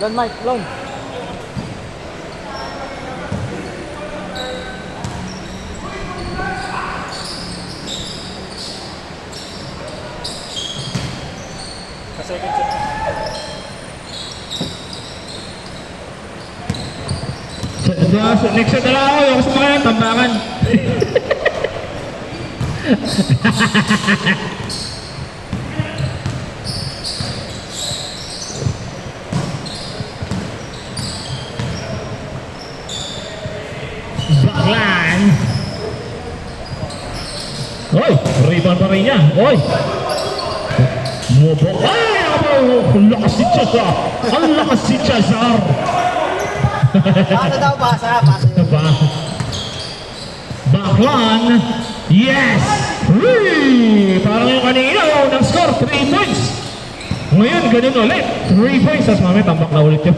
Don Mike, long. Second set. Next set na lang ako. Yung gusto mo kayo, tambakan. Baklan. Oy, rebound pa rin niya. Oy. Mobo. Ay, ang lakas si Chazar. Ang lakas si Chazar. Paano daw basa? Basa yun. Baklan. Yes. 3. Parang yung kanina. Nag-score 3 points. Ngayon, ganun ulit. 3 points. Tapos mamaya, tambak na ulit yun.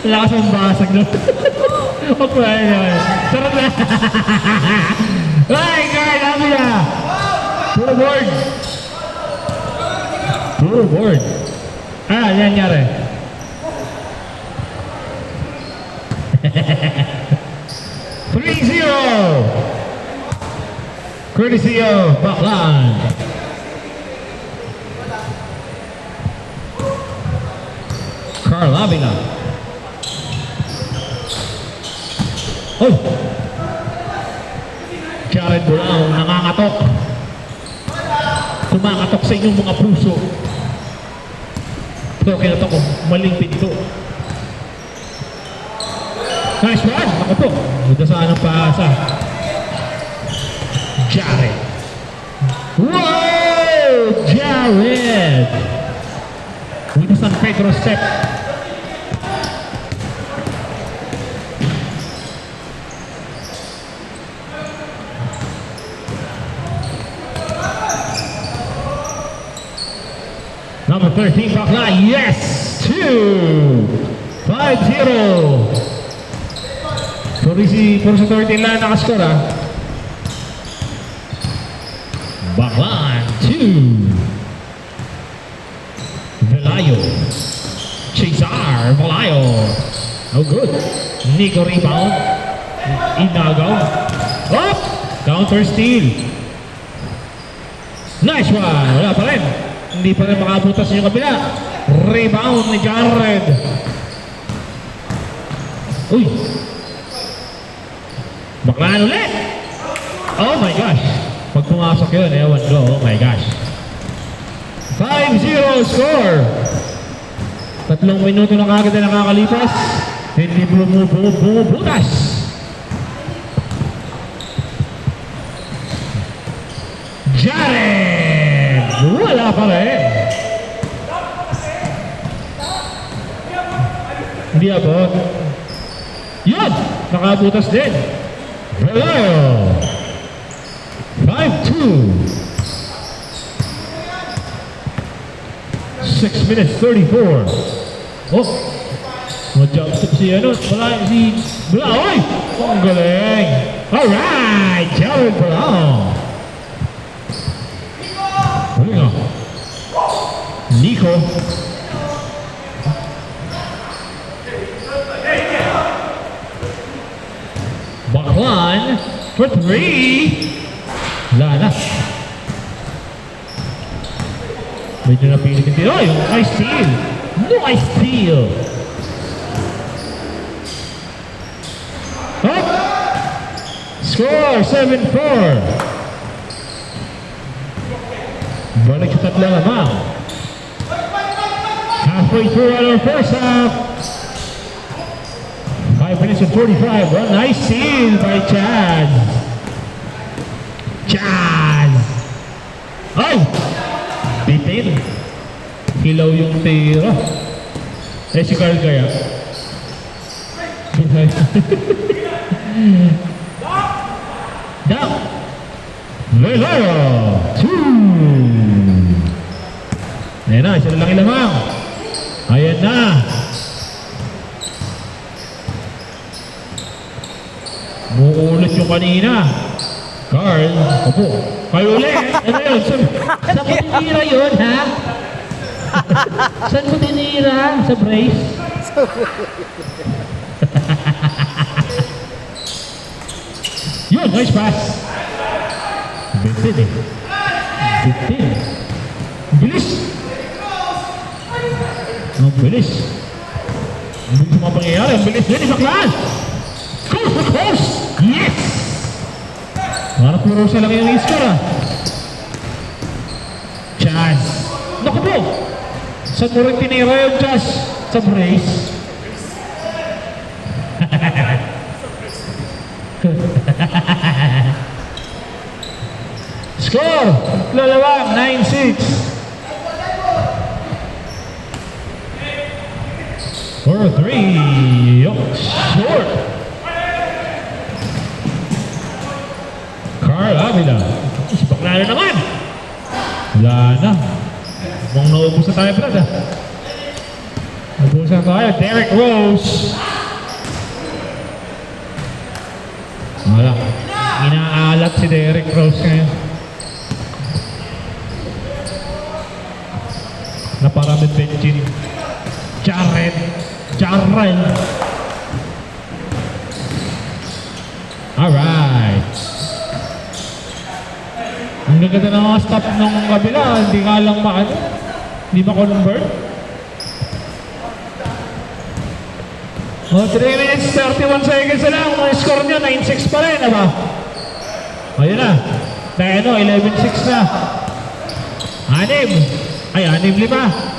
Lakas ang basag nun. Okay, naman. Sarap na. Ay, guard. Dami na. Puro board. Puro board. Ah, yan nangyari. 3-0. Courtesy of Baklan. Carl Avila. Oh! Jared Brown, nangangatok. Kumakatok sa inyong mga puso. Pero kinatok ko, maling pinto. Nice one! Ako po. Udasaan ang paasa. Jared. Wow! Jared! With the San Pedro step. Number 13, Bakla, yes! 2! 5-0! Puro sa 13 lang nakascore, ha? Baklan, 2! Velayo. Cesar Velayo. Oh, good. Nico rebound. Inagaw. Oh! Counter steal. Nice one! Wala pa rin. Hindi pa rin makabutas yung kabila. Rebound ni Jared. Uy. Baklaan ulit. Oh my gosh. Pag pumasok yun, ewan ko. Oh my gosh. 5-0 score. 3 minuto na kagad na nakakalipas. Hindi bumubutas. Jared! Wala pa rin. Hindi abot. Yun! Nakabutas din. Velayo. 5-2. 6 minutes 34. Oh! Mag-jump si ano? Wala si Oy! Ang galing! Alright! Jared Brown. Galing ah. Nico. Baklan for 3. Wala na. Medyo napilit yung tiro. Yung nice steal. Nice steal. Oh! Score 7-4. Balik sa 3 lamang. Halfway through our first half. 5 minutes and 45. One nice steal by Chad. Chad. Ay! Bitin. Hilaw yung tira. Eh si Carl kaya. Down. Velayo. 2. Ayan na, isa na lang ilamang. Ayan na. Muulit yung kanina. Carl, opo. Kayo ulit. Ano yun? Sa pagkira yun, ha? Saan mo tinira? Sa brace? Yun, nice pass. Bitin eh. Bitin. Bilis. Ang bilis. Ang bilis mga pangyayari. Ang bilis din. Isaklaan. Coast to coast. Yes! Parang puro siya lang yung score ah. Chaz. Naku po. Saan mo rin tinira yung Chaz? Sa brace? Score! Lalawang, 9-6. 4-3. Yup, short. Carl Avila. Bakla na naman. Wala na. Mukhang naubos na tayo, Brad ah. Naubos na tayo. Derek Rose. Wala. Inaalat si Derek Rose ngayon. Naparamid Benjin. Jared. Alright. Ang gaganda ng mga stop ng kabila. Hindi nga lang maano. Hindi ma-convert. 3 minutes 31 seconds na lang. Ang score nyo, 9-6 pa rin, ba? Ayun na. 11-6 na. 6-5.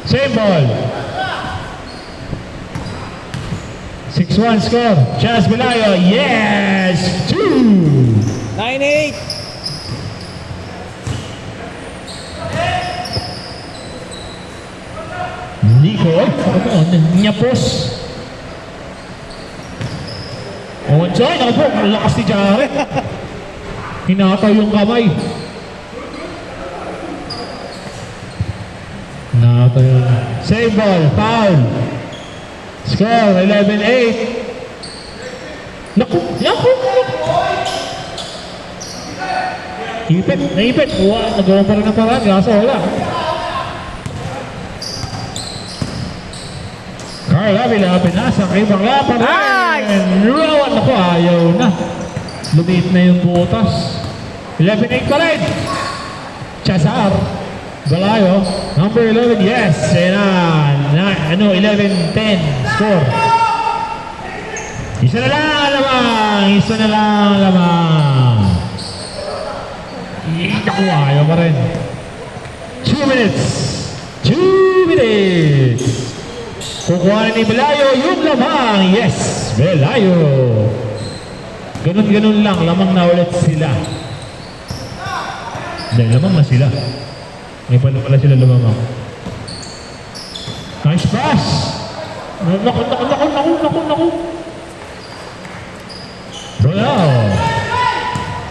Same ball. 6-1 score. Chaz Belayo. Yes! 2! 9-8. Nico. Nyapos. Onside. Ako po. Malakas ni Jared. Hinataw yung kamay. Hinataw yung... Same ball. Foul. Score, 11-8. Naku! Naipit. Nagawa pa rin ang parang. Kaso wala. Carl Avila, pinasa kay Bangla pa rin. Rowan. Naku, ayaw na. Lumiit na yung butas. 11-8 pa rin. Chazar. Balayo, number 11, yes. And 11-10 score. Isa na lang lamang. Naku, ayaw pa rin. 2 minutes. Kukuha ni Belayo yung lamang. Yes, Belayo. Ganun lang, lamang na ulit sila. Dahil lamang na sila. May pala sila lumamang. Nice pass! Naku! Wow!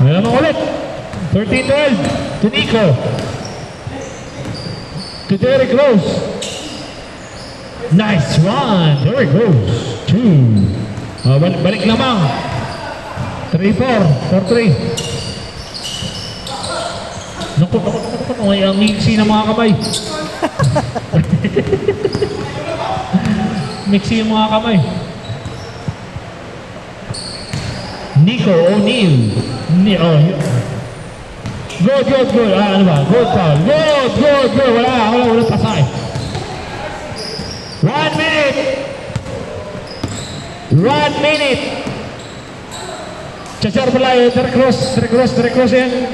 May lamang ulit. 13-12 to Nico. To Derek Rose. Nice one! Derek Rose. 2. Balik lamang. 3-4. 4-3. Naku, ang mixi ng mga kamay. Mixi yung mga kamay. Nico O'Neal. Good. Ano ba? Good foul. Good. Wala pasay. 1 minute. 1 minute. Chachar Balayo, Derek Cross yan.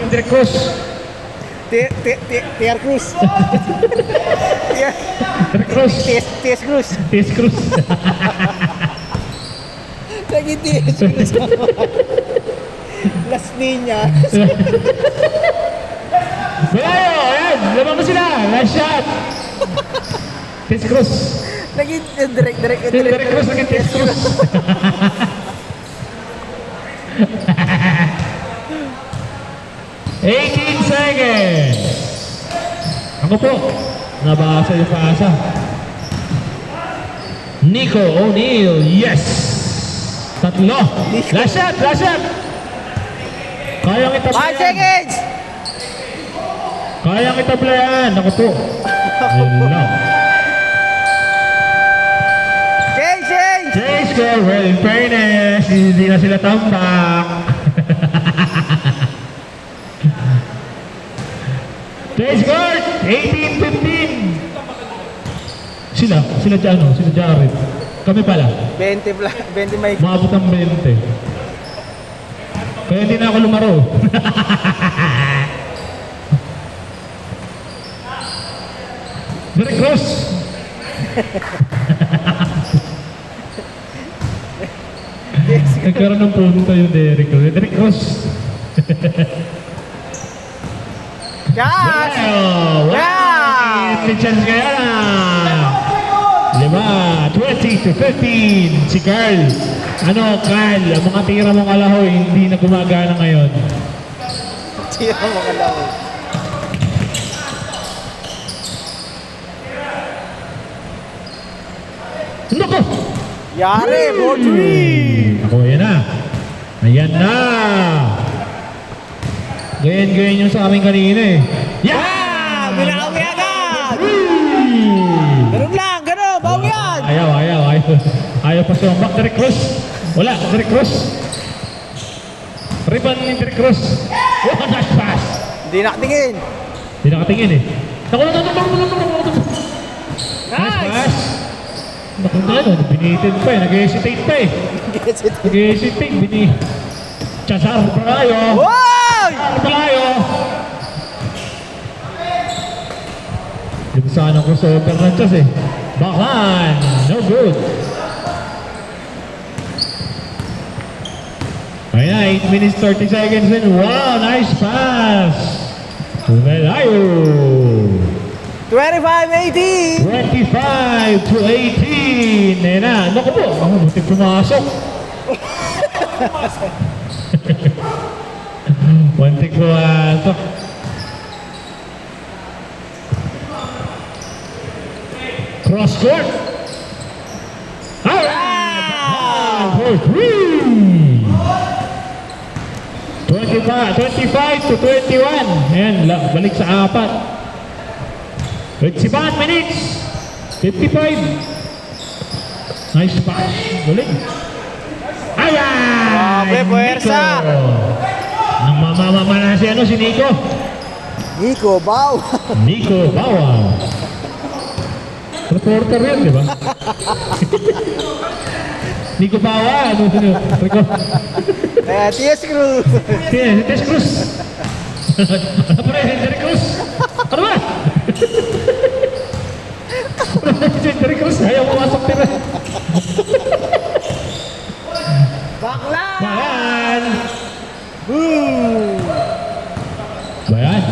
Derek Cross. TR Cruz. Derek Cross. TS Cruz. TS Cruz. Naging TS Cruz. Last niya. Balayo, ayan. Lamang na sila. Last shot. TS Cruz. Naging Derek Cross naging TS Cruz. 18 seconds. Ako po. Nabasa yung pasa. Nico O'Neal. Yes. Tatlo. Last shot, last shot. Kayang 5 itablayan. seconds! Kayang itablayan. Ako po. Ayun lang. Change! Change score. Well, in fairness, hindi na sila tambak. Change score. 18-15. Sila Jared. Kami pala. 20 may... Maabot ang 20. Kaya hindi na ako lumaro. Derek Cross. Nagkaroon ng punto yung Derek Cross. Derek Cross. Cash! Wow! Yeah! May chance kaya na. 20-15. Si Carl. Ano, Carl? Ang mga tira mong alahoy hindi na gumagana ngayon. Tira mo ka lang. Nako! Yari, 4-3! Ako, ayan na. Ayan na. Gayan-gayan yung sa amin kanina eh. Yeah! Binawi agad! Whee! Ganun lang, ganun, bawi yan! Ayaw pa sumbak. Derek Cruz. Wala, Derek Cruz. Riban ni Derek Cruz. Oh, nice pass. Hindi nakatingin. Hindi nakatingin eh. Naku. Nice pass. Naku na ano, binitin pa eh. Nag-hesitate pa eh. Nag-hesitate, Chasar Palayo. Wow! Palayo. Yung sana crossover ng Chas eh. Backhand. No good. Ayun na, 8 minutes 30 seconds in. Wow, nice pass. Palayo. 25-18! 25-18. Ayun na. Naku po. Buti pumasok. Buti pumasok. Cross court. Alright. For 3. 25-21. Ayan, balik sa apat. 25 minutes. 55. Nice pass. Galing. Ayan! Grabe, puwersa. Namamama na si Nico. Nico, baw! Nico Bawa. Reporter yan, di ba? Nico Bawa. Ano sino? TS Cruz! Tess Cruz. Ano pa rin? Derek Cruz. Ano ba? Derek Cruz. Ayaw pumasok tira. Bakla! Bayan. Boom! Bayan.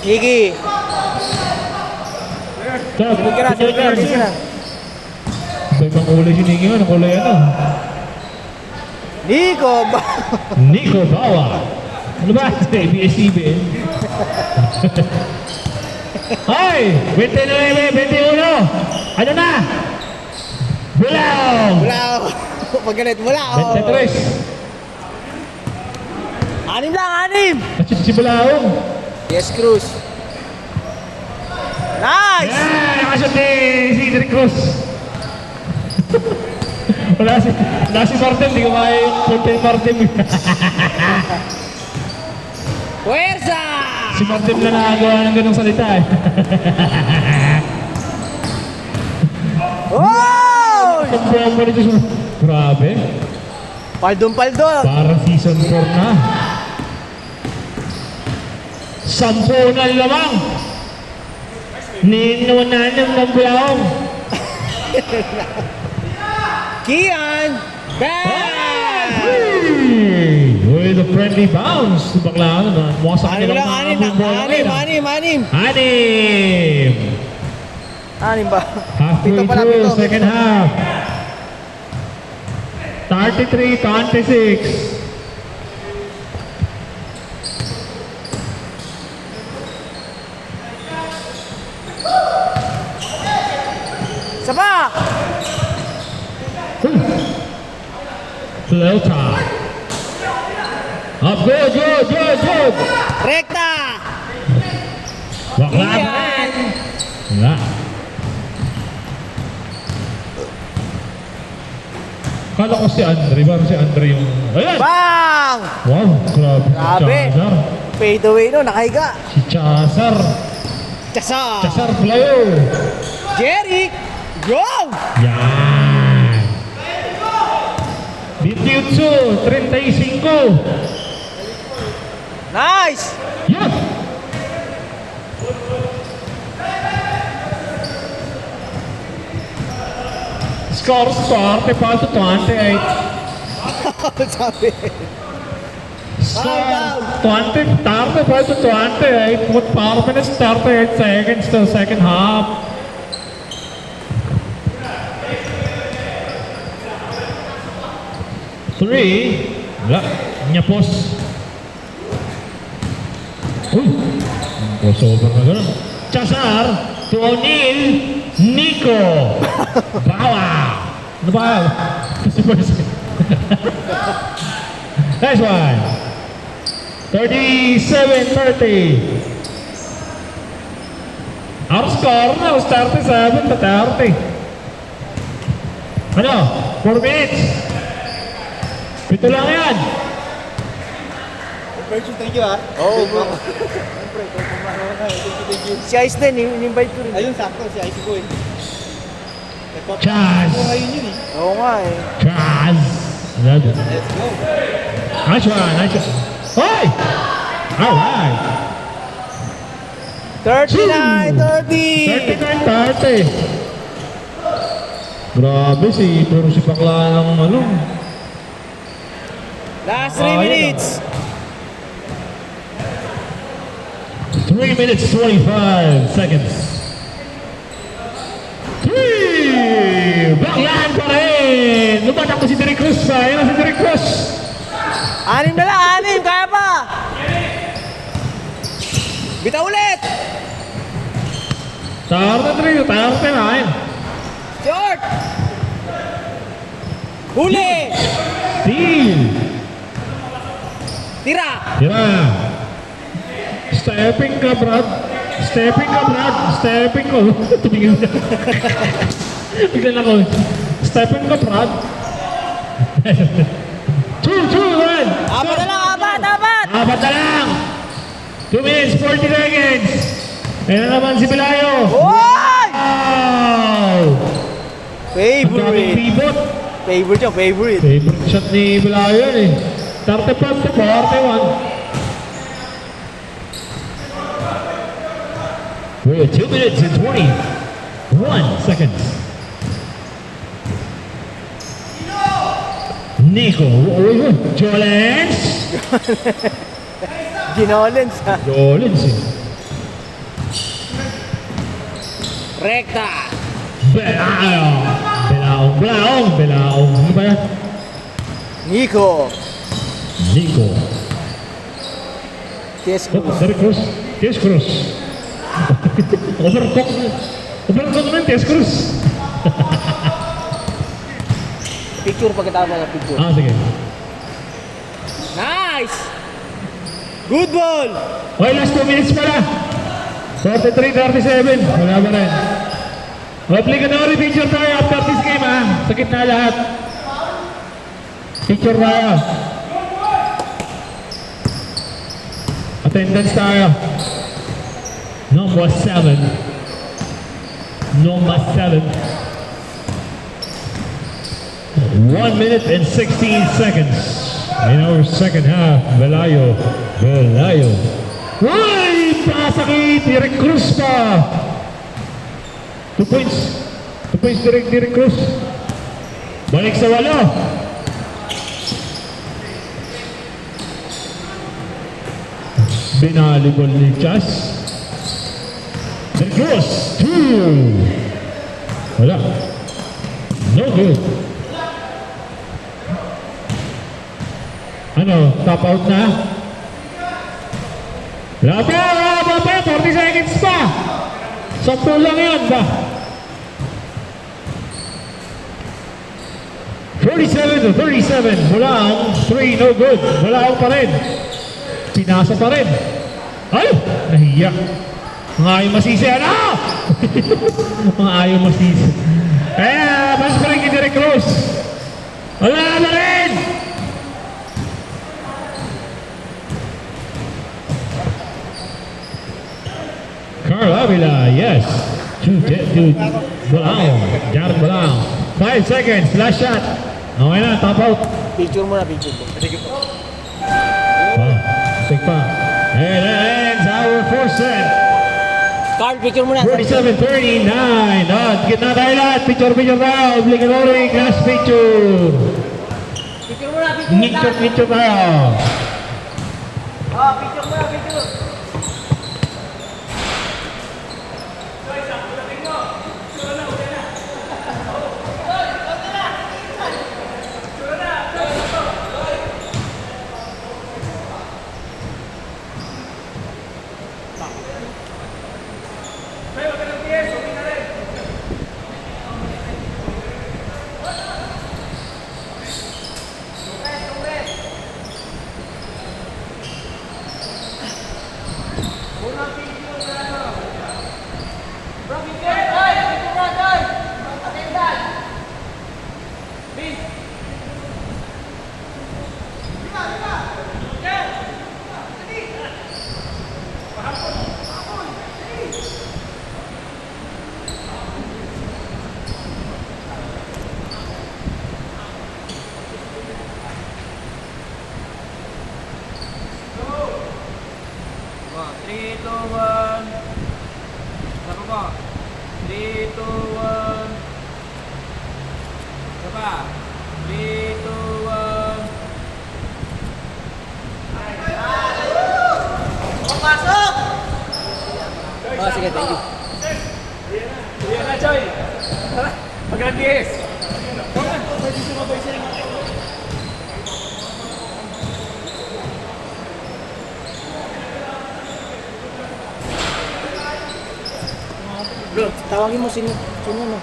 Iggy! Sige na. Ibang kulay si Niki. Anong kulay ano? Nico, baw! Nico Bawa. Ano ba? ABS-CBN. Hoy! 29, 21. Ano na? Bulaw! Wala! Pag ganit, wala! 23. Anim lang, anim! Kasi si Bulaw. TS Cruz! Nice! Yan! Nakasot si Derek Cruz. Wala si Martin. Hindi ko kaya yung punta yung Martin. Puwersa! Si Martin na nakagawa ng ganong salita eh. Oh! Ang buong mo nito. Grabe. Paldong-paldong! Parang season 4 na. 10 na lamang. Ninunanam ng Bulaong. Kian! Bang! With a friendly bounce. Bakla na. Mukha sa Anim kanila lang, anim lang. Anim. Anim. Anim ba? Halfway Pito pala, through, pito. second half. 33-26. Sapa! Flota. Up, good, good, good, good. Rekta! Bakla pa Iyan! rin. Wala. Kala ko si Andre, parang si Andre yung... Ayan! Bang! Wow, grabe. Grabe. Chazar. Fade away no, nakahiga. Si Chazar. Chasa! Chazar player. Jeric! Go! Yan. 28, 35. Nice! Yan. Score start, pa to 28. Sabi. Score 20, 35 to 28. With 4 minutes, 38 seconds to the second half. Three. Wala. Nyapos. Uy. Crossover na gano'n. Chazar to O'Neal. Nico. Bawa. Ano ba? Nice one. 37-30. Our score now, 37 to 30. Ano? 4 minutes. Pito lang yan. Thank you ah. Oh, bro. Si Ice din, in-invite ko rin. Ayun, sakto. Si Ice ko eh. Chaz. Oo nga eh. Chaz. Let's go. Nice one, nice one. Hoy! Alright. 39-30. 39-30. Grabe pero si Bakla ng ano. Last 3 minutes. 3 minutes 25 seconds. 3! Baklaan pa rin! Lumatak ko si Derek Cruz. Ayan na si Derek Cruz. 6 na lang, 6. Kaya pa. Bita ulit. Tarte 3, tarte 9. Short. Huli. Steal. Tira. Tira. Stepping ka, Brad. Stepping ka, Brad. Stepping ko. Tumingin na. Biglan ako. Stepping ka, Brad. 2, 1. Apat na lang, apat. Apat na lang. 2 minutes, 40 seconds. Ayan na naman si Pelayo. Oy! Wow! Ang daming Favorite. pivot. Favorite yung favorite. Favorite shot ni Pelayo yan eh. 35 to 41. We're at 2 minutes and 21 seconds. Nico, Jolens. Ginolens ha. Jolens eh. Rekta. Belaong. Ano ba yan? Nico. Nico. Kiss Oh, Derek Cruz. Tess Cruz. Overcook naman, Tess Cruz. Picture pagkatapos ng picture. Sige. Nice! Good ball! Okay, last 2 minutes pala. 43-37. Wala ba rin? Obligatory picture tayo after this game ha. Sa gitna lahat. Picture tayo. Attendance tayo. Number 7. Number 7. 1 minute and 16 seconds. In our second half, Belayo. Uy! Pasakit! Derek Cruz pa! 2 points. 2 points Derek Cruz. Balik sa 8. Binalibol ni Chas. Derek Cruz. 2. Wala. No good. Ano? Top out na? Wala pa, 40 seconds pa. 10 lang yan ba? 47-37. Bulaong, 3 no good. Bulaong pa rin. Pinasa pa rin. Ay! Nahiya. Mga ayaw masisi. Ano? Mga ayaw masisi. Kaya, mas pa rin kay Derek Cruz. Wala na rin! Carl Avila, yes. To Bulaong. Jared Bulaong. 5 seconds, last shot. Okay na, top out. Picture mo na, picture mo. Take pa. And that ends our fourth set. Carl, picture mo na. 47-39. Gitna tayo lahat. Picture tayo. Obligatory class picture. Picture mo na, picture. Picture tayo. Oh, picture mo na, picture. Three, two, one. Saka po. 3, 2, 1. Saka pa. 3, 2, 1. Pasok! Oh, sige, thank you. Yan na, Choy. Tara, mag-RDS. Bro, tawagin mo sino no?